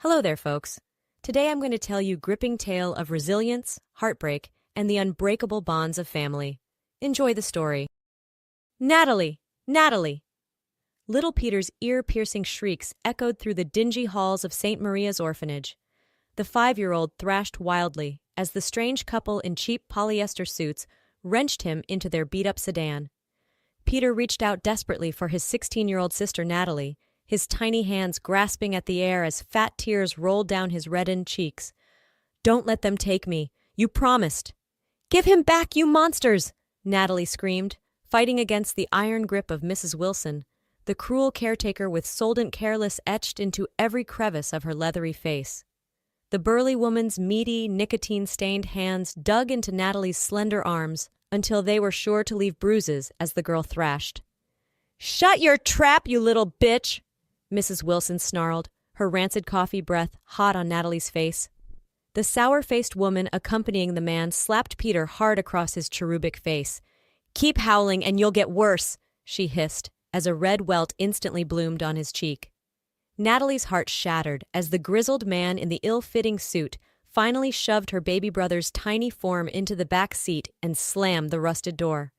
Hello there, folks. Today I'm going to tell you a gripping tale of resilience, heartbreak, and the unbreakable bonds of family. Enjoy the story. Natalie! Natalie! Little Peter's ear-piercing shrieks echoed through the dingy halls of St. Maria's Orphanage. The 5-year-old thrashed wildly as the strange couple in cheap polyester suits wrenched him into their beat-up sedan. Peter reached out desperately for his 16-year-old sister Natalie, his tiny hands grasping at the air as fat tears rolled down his reddened cheeks. "Don't let them take me. You promised." "Give him back, you monsters!" Natalie screamed, fighting against the iron grip of Mrs. Wilson, the cruel caretaker with Soldent Careless etched into every crevice of her leathery face. The burly woman's meaty, nicotine-stained hands dug into Natalie's slender arms until they were sure to leave bruises as the girl thrashed. "Shut your trap, you little bitch!" Mrs. Wilson snarled, her rancid coffee breath hot on Natalie's face. The sour-faced woman accompanying the man slapped Peter hard across his cherubic face. "Keep howling and you'll get worse," she hissed, as a red welt instantly bloomed on his cheek. Natalie's heart shattered as the grizzled man in the ill-fitting suit finally shoved her baby brother's tiny form into the back seat and slammed the rusted door.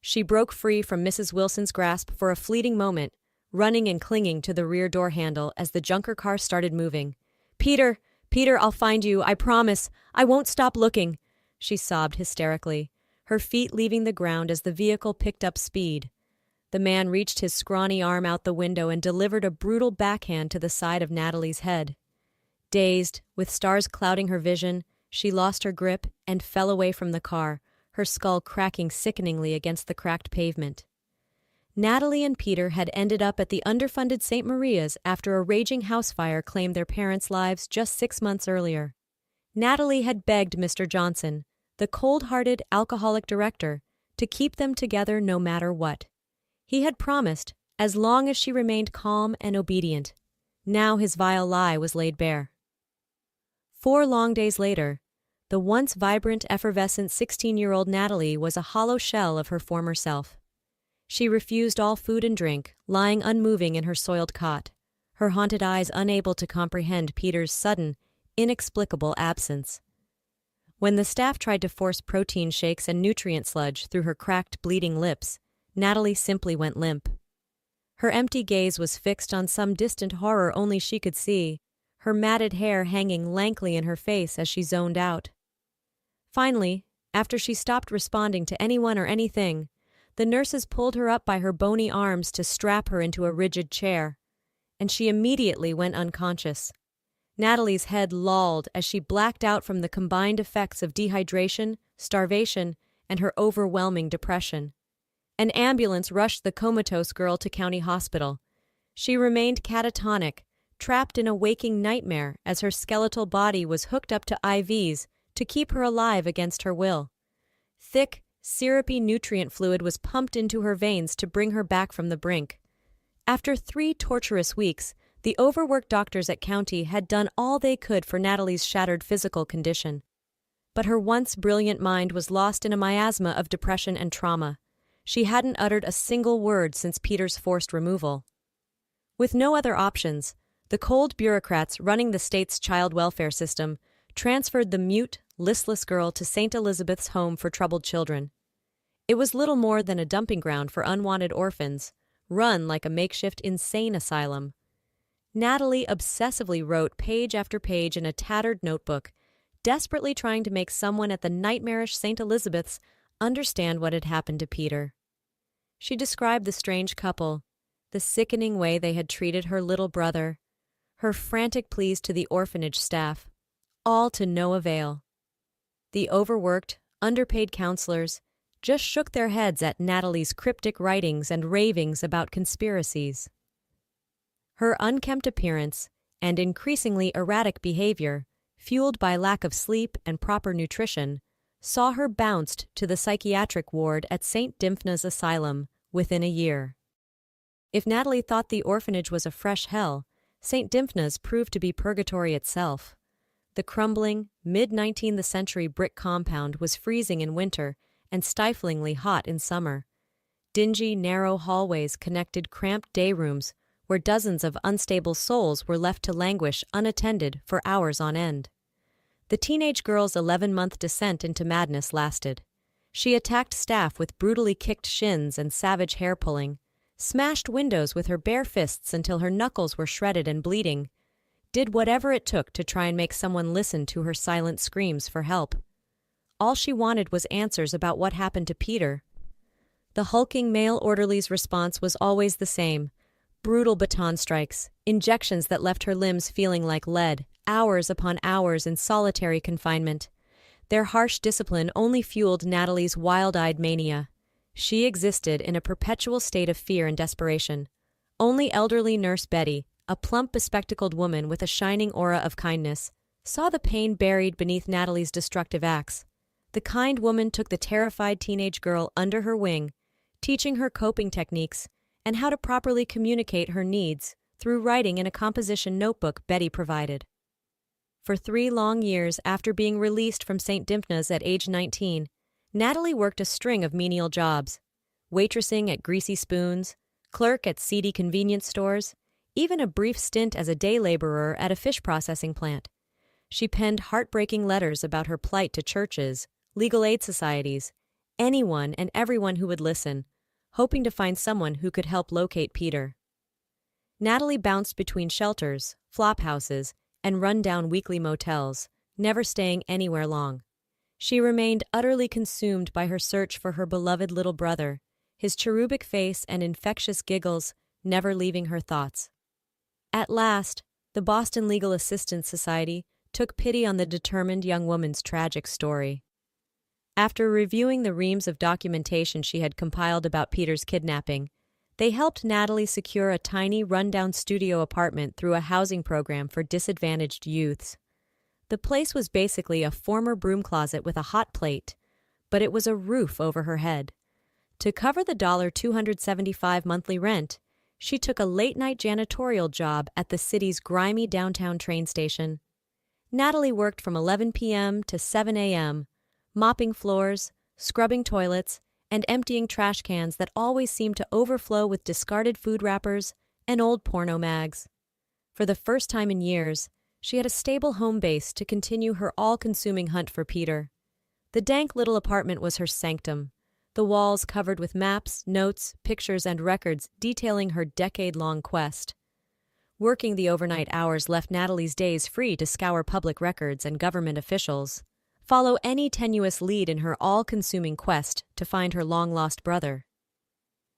She broke free from Mrs. Wilson's grasp for a fleeting moment, running and clinging to the rear door handle as the junker car started moving. "Peter, Peter, I'll find you, I promise. I won't stop looking," she sobbed hysterically, her feet leaving the ground as the vehicle picked up speed. The man reached his scrawny arm out the window and delivered a brutal backhand to the side of Natalie's head. Dazed, with stars clouding her vision, she lost her grip and fell away from the car, her skull cracking sickeningly against the cracked pavement. Natalie and Peter had ended up at the underfunded St. Maria's after a raging house fire claimed their parents' lives just 6 months earlier. Natalie had begged Mr. Johnson, the cold-hearted alcoholic director, to keep them together no matter what. He had promised, as long as she remained calm and obedient. Now his vile lie was laid bare. 4 long days later, the once vibrant, effervescent 16-year-old Natalie was a hollow shell of her former self. She refused all food and drink, lying unmoving in her soiled cot, her haunted eyes unable to comprehend Peter's sudden, inexplicable absence. When the staff tried to force protein shakes and nutrient sludge through her cracked, bleeding lips, Natalie simply went limp. Her empty gaze was fixed on some distant horror only she could see, her matted hair hanging lankly in her face as she zoned out. Finally, after she stopped responding to anyone or anything, the nurses pulled her up by her bony arms to strap her into a rigid chair, and she immediately went unconscious. Natalie's head lolled as she blacked out from the combined effects of dehydration, starvation, and her overwhelming depression. An ambulance rushed the comatose girl to county hospital. She remained catatonic, trapped in a waking nightmare as her skeletal body was hooked up to IVs to keep her alive against her will. Thick, syrupy nutrient fluid was pumped into her veins to bring her back from the brink. After 3 torturous weeks, the overworked doctors at County had done all they could for Natalie's shattered physical condition. But her once brilliant mind was lost in a miasma of depression and trauma. She hadn't uttered a single word since Peter's forced removal. With no other options, the cold bureaucrats running the state's child welfare system transferred the mute, listless girl to St. Elizabeth's Home for Troubled Children. It was little more than a dumping ground for unwanted orphans, run like a makeshift insane asylum. Natalie obsessively wrote page after page in a tattered notebook, desperately trying to make someone at the nightmarish St. Elizabeth's understand what had happened to Peter. She described the strange couple, the sickening way they had treated her little brother, her frantic pleas to the orphanage staff, all to no avail. The overworked, underpaid counselors just shook their heads at Natalie's cryptic writings and ravings about conspiracies. Her unkempt appearance and increasingly erratic behavior, fueled by lack of sleep and proper nutrition, saw her bounced to the psychiatric ward at St. Dymphna's Asylum within a year. If Natalie thought the orphanage was a fresh hell, St. Dymphna's proved to be purgatory itself. The crumbling, mid-19th century brick compound was freezing in winter and stiflingly hot in summer. Dingy, narrow hallways connected cramped day rooms where dozens of unstable souls were left to languish unattended for hours on end. The teenage girl's 11-month descent into madness lasted. She attacked staff with brutally kicked shins and savage hair-pulling, smashed windows with her bare fists until her knuckles were shredded and bleeding, did whatever it took to try and make someone listen to her silent screams for help. All she wanted was answers about what happened to Peter. The hulking male orderly's response was always the same: brutal baton strikes, injections that left her limbs feeling like lead, hours upon hours in solitary confinement. Their harsh discipline only fueled Natalie's wild-eyed mania. She existed in a perpetual state of fear and desperation. Only elderly nurse Betty, a plump, bespectacled woman with a shining aura of kindness, saw the pain buried beneath Natalie's destructive acts. The kind woman took the terrified teenage girl under her wing, teaching her coping techniques and how to properly communicate her needs through writing in a composition notebook Betty provided. For 3 long years after being released from St. Dymphna's at age 19, Natalie worked a string of menial jobs: waitressing at Greasy Spoons, clerk at seedy convenience stores, even a brief stint as a day laborer at a fish processing plant. She penned heartbreaking letters about her plight to churches, legal aid societies, anyone and everyone who would listen, hoping to find someone who could help locate Peter. Natalie bounced between shelters, flop houses, and run-down weekly motels, never staying anywhere long. She remained utterly consumed by her search for her beloved little brother, his cherubic face and infectious giggles never leaving her thoughts. At last, the Boston Legal Assistance Society took pity on the determined young woman's tragic story. After reviewing the reams of documentation she had compiled about Peter's kidnapping, they helped Natalie secure a tiny, run-down studio apartment through a housing program for disadvantaged youths. The place was basically a former broom closet with a hot plate, but it was a roof over her head. To cover the $275 monthly rent, she took a late-night janitorial job at the city's grimy downtown train station. Natalie worked from 11 p.m. to 7 a.m., mopping floors, scrubbing toilets, and emptying trash cans that always seemed to overflow with discarded food wrappers and old porno mags. For the first time in years, she had a stable home base to continue her all-consuming hunt for Peter. The dank little apartment was her sanctum, the walls covered with maps, notes, pictures, and records detailing her decade-long quest. Working the overnight hours left Natalie's days free to scour public records and government officials, follow any tenuous lead in her all-consuming quest to find her long-lost brother.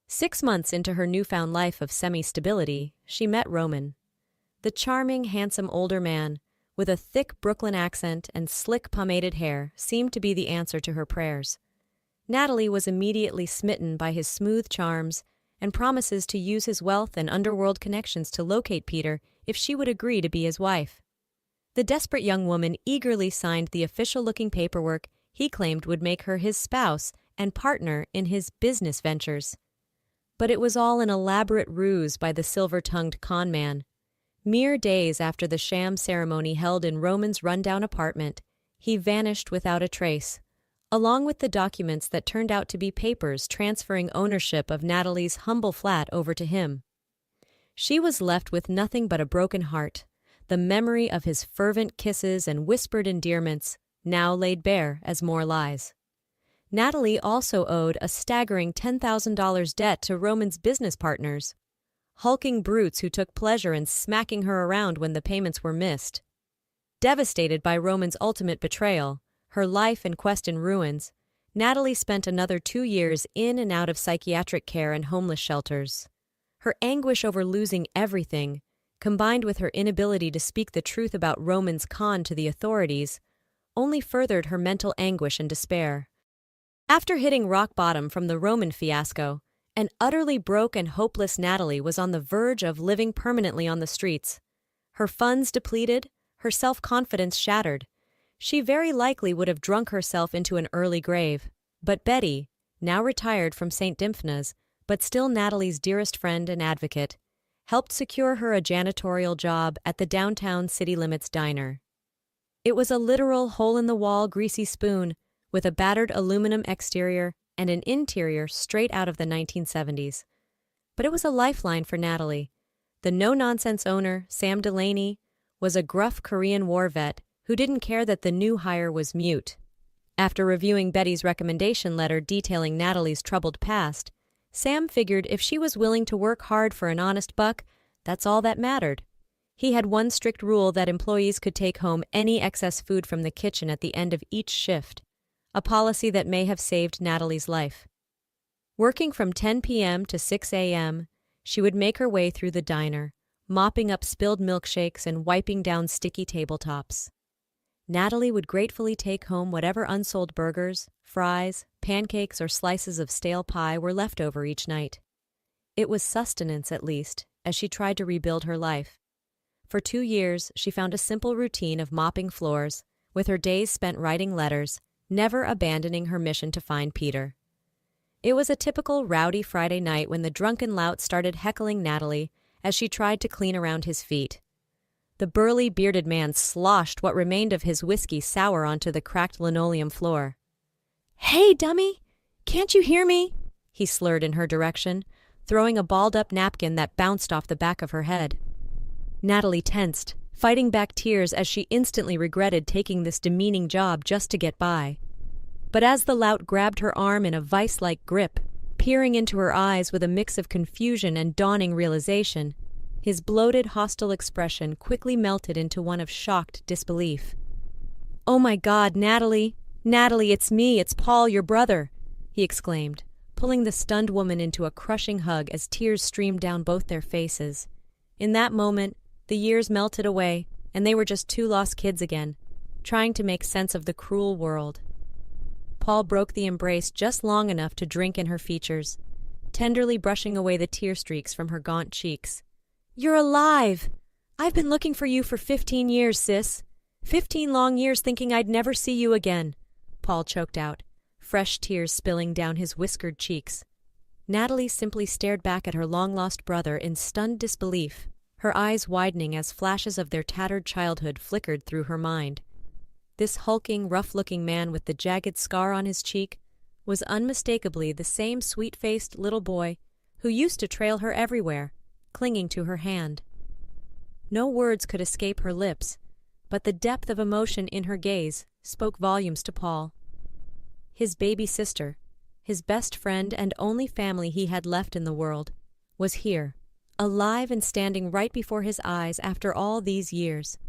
6 months into her newfound life of semi-stability, she met Roman. The charming, handsome older man, with a thick Brooklyn accent and slick pomaded hair, seemed to be the answer to her prayers. Natalie was immediately smitten by his smooth charms and promises to use his wealth and underworld connections to locate Peter if she would agree to be his wife. The desperate young woman eagerly signed the official-looking paperwork he claimed would make her his spouse and partner in his business ventures. But it was all an elaborate ruse by the silver-tongued con man. Mere days after the sham ceremony held in Roman's rundown apartment, he vanished without a trace, along with the documents that turned out to be papers transferring ownership of Natalie's humble flat over to him. She was left with nothing but a broken heart, the memory of his fervent kisses and whispered endearments, now laid bare as more lies. Natalie also owed a staggering $10,000 debt to Roman's business partners, hulking brutes who took pleasure in smacking her around when the payments were missed. Devastated by Roman's ultimate betrayal, her life and quest in ruins, Natalie spent another 2 years in and out of psychiatric care and homeless shelters. Her anguish over losing everything, combined with her inability to speak the truth about Roman's con to the authorities, only furthered her mental anguish and despair. After hitting rock bottom from the Roman fiasco, an utterly broke and hopeless Natalie was on the verge of living permanently on the streets. Her funds depleted, her self-confidence shattered. She very likely would have drunk herself into an early grave. But Betty, now retired from St. Dymphna's, but still Natalie's dearest friend and advocate, helped secure her a janitorial job at the downtown City Limits diner. It was a literal hole-in-the-wall greasy spoon with a battered aluminum exterior and an interior straight out of the 1970s. But it was a lifeline for Natalie. The no-nonsense owner, Sam Delaney, was a gruff Korean War vet who didn't care that the new hire was mute. After reviewing Betty's recommendation letter detailing Natalie's troubled past, Sam figured if she was willing to work hard for an honest buck, that's all that mattered. He had one strict rule that employees could take home any excess food from the kitchen at the end of each shift, a policy that may have saved Natalie's life. Working from 10 p.m. to 6 a.m., she would make her way through the diner, mopping up spilled milkshakes and wiping down sticky tabletops. Natalie would gratefully take home whatever unsold burgers, fries, pancakes, or slices of stale pie were left over each night. It was sustenance, at least, as she tried to rebuild her life. For 2 years, she found a simple routine of mopping floors, with her days spent writing letters, never abandoning her mission to find Peter. It was a typical rowdy Friday night when the drunken lout started heckling Natalie as she tried to clean around his feet. The burly, bearded man sloshed what remained of his whiskey sour onto the cracked linoleum floor. "Hey, dummy! Can't you hear me?" he slurred in her direction, throwing a balled-up napkin that bounced off the back of her head. Natalie tensed, fighting back tears as she instantly regretted taking this demeaning job just to get by. But as the lout grabbed her arm in a vice-like grip, peering into her eyes with a mix of confusion and dawning realization, his bloated, hostile expression quickly melted into one of shocked disbelief. "Oh my God, Natalie! Natalie, it's me, it's Paul, your brother!" he exclaimed, pulling the stunned woman into a crushing hug as tears streamed down both their faces. In that moment, the years melted away, and they were just two lost kids again, trying to make sense of the cruel world. Paul broke the embrace just long enough to drink in her features, tenderly brushing away the tear streaks from her gaunt cheeks. "You're alive! I've been looking for you for 15 years, sis. 15 long years thinking I'd never see you again," Paul choked out, fresh tears spilling down his whiskered cheeks. Natalie simply stared back at her long-lost brother in stunned disbelief, her eyes widening as flashes of their tattered childhood flickered through her mind. This hulking, rough-looking man with the jagged scar on his cheek was unmistakably the same sweet-faced little boy who used to trail her everywhere, clinging to her hand. No words could escape her lips, but the depth of emotion in her gaze spoke volumes to Paul. His baby sister, his best friend and only family he had left in the world, was here, alive and standing right before his eyes after all these years.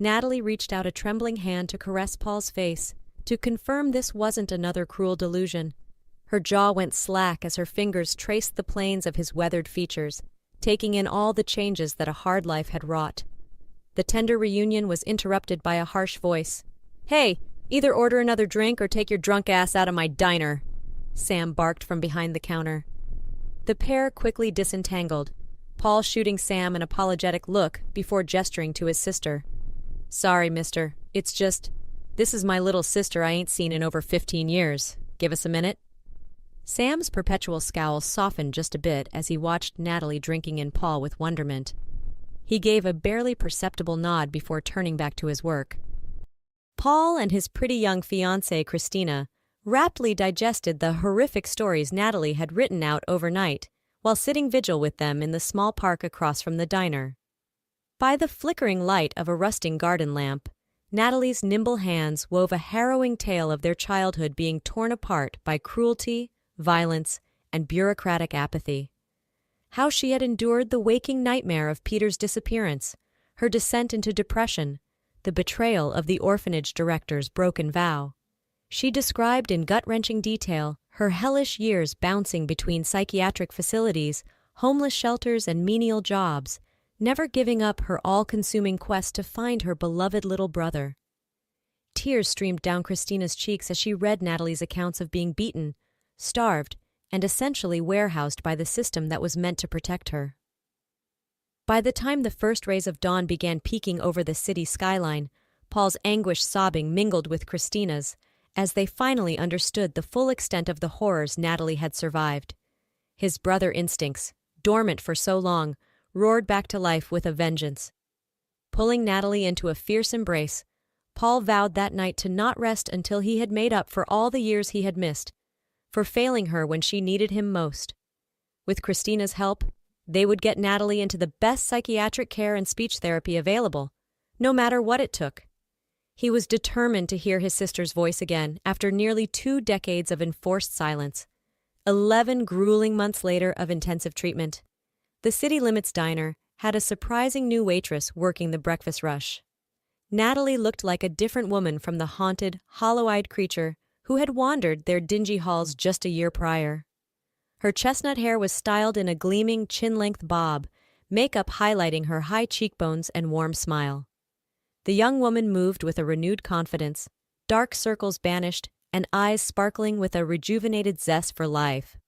Natalie reached out a trembling hand to caress Paul's face, to confirm this wasn't another cruel delusion. Her jaw went slack as her fingers traced the planes of his weathered features, taking in all the changes that a hard life had wrought. The tender reunion was interrupted by a harsh voice. "Hey, either order another drink or take your drunk ass out of my diner," Sam barked from behind the counter. The pair quickly disentangled, Paul shooting Sam an apologetic look before gesturing to his sister. "Sorry, mister. It's just, this is my little sister I ain't seen in over 15 years. Give us a minute?" Sam's perpetual scowl softened just a bit as he watched Natalie drinking in Paul with wonderment. He gave a barely perceptible nod before turning back to his work. Paul and his pretty young fiancée, Christina, raptly digested the horrific stories Natalie had written out overnight while sitting vigil with them in the small park across from the diner. By the flickering light of a rusting garden lamp, Natalie's nimble hands wove a harrowing tale of their childhood being torn apart by cruelty, violence, and bureaucratic apathy. How she had endured the waking nightmare of Peter's disappearance, her descent into depression, the betrayal of the orphanage director's broken vow. She described in gut-wrenching detail her hellish years bouncing between psychiatric facilities, homeless shelters, and menial jobs, never giving up her all-consuming quest to find her beloved little brother. Tears streamed down Christina's cheeks as she read Natalie's accounts of being beaten, starved, and essentially warehoused by the system that was meant to protect her. By the time the first rays of dawn began peeking over the city skyline, Paul's anguished sobbing mingled with Christina's as they finally understood the full extent of the horrors Natalie had survived. His brother instincts, dormant for so long, roared back to life with a vengeance. Pulling Natalie into a fierce embrace, Paul vowed that night to not rest until he had made up for all the years he had missed, for failing her when she needed him most. With Christina's help, They would get Natalie into the best psychiatric care and speech therapy available, no matter what it took. He was determined to hear his sister's voice again after nearly 2 decades of enforced silence. 11 grueling months later of intensive treatment. The City Limits Diner had a surprising new waitress working the breakfast rush. Natalie looked like a different woman from the haunted, hollow-eyed creature who had wandered their dingy halls just a year prior. Her chestnut hair was styled in a gleaming chin-length bob, makeup highlighting her high cheekbones and warm smile. The young woman moved with a renewed confidence, dark circles banished, and eyes sparkling with a rejuvenated zest for life.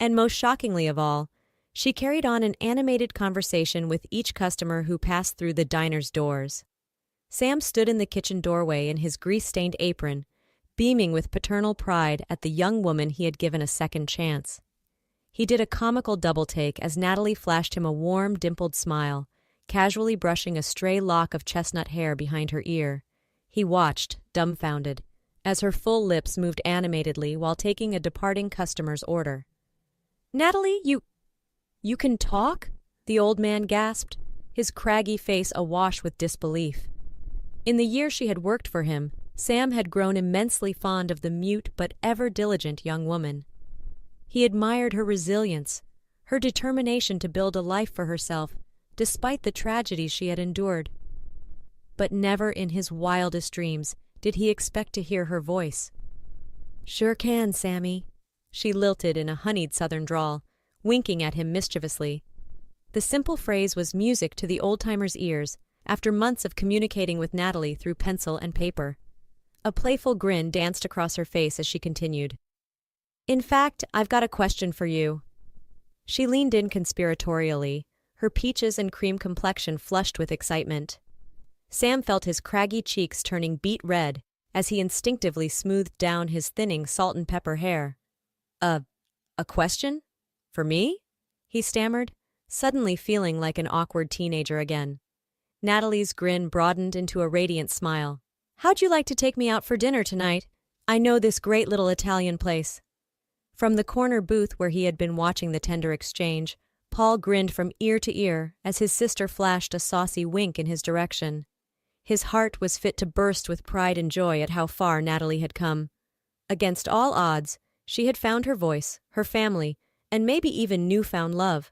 And most shockingly of all, she carried on an animated conversation with each customer who passed through the diner's doors. Sam stood in the kitchen doorway in his grease-stained apron, beaming with paternal pride at the young woman he had given a second chance. He did a comical double-take as Natalie flashed him a warm, dimpled smile, casually brushing a stray lock of chestnut hair behind her ear. He watched, dumbfounded, as her full lips moved animatedly while taking a departing customer's order. "Natalie, you can talk?" the old man gasped, his craggy face awash with disbelief. In the year she had worked for him, Sam had grown immensely fond of the mute but ever-diligent young woman. He admired her resilience, her determination to build a life for herself, despite the tragedies she had endured. But never in his wildest dreams did he expect to hear her voice. "Sure can, Sammy," she lilted in a honeyed southern drawl, winking at him mischievously. The simple phrase was music to the old-timer's ears after months of communicating with Natalie through pencil and paper. A playful grin danced across her face as she continued. "In fact, I've got a question for you." She leaned in conspiratorially, her peaches and cream complexion flushed with excitement. Sam felt his craggy cheeks turning beet red as he instinctively smoothed down his thinning salt and pepper hair. A question? For me?" he stammered, suddenly feeling like an awkward teenager again. Natalie's grin broadened into a radiant smile. "How'd you like to take me out for dinner tonight? I know this great little Italian place." From the corner booth where he had been watching the tender exchange, Paul grinned from ear to ear as his sister flashed a saucy wink in his direction. His heart was fit to burst with pride and joy at how far Natalie had come. Against all odds, she had found her voice, her family, and maybe even newfound love,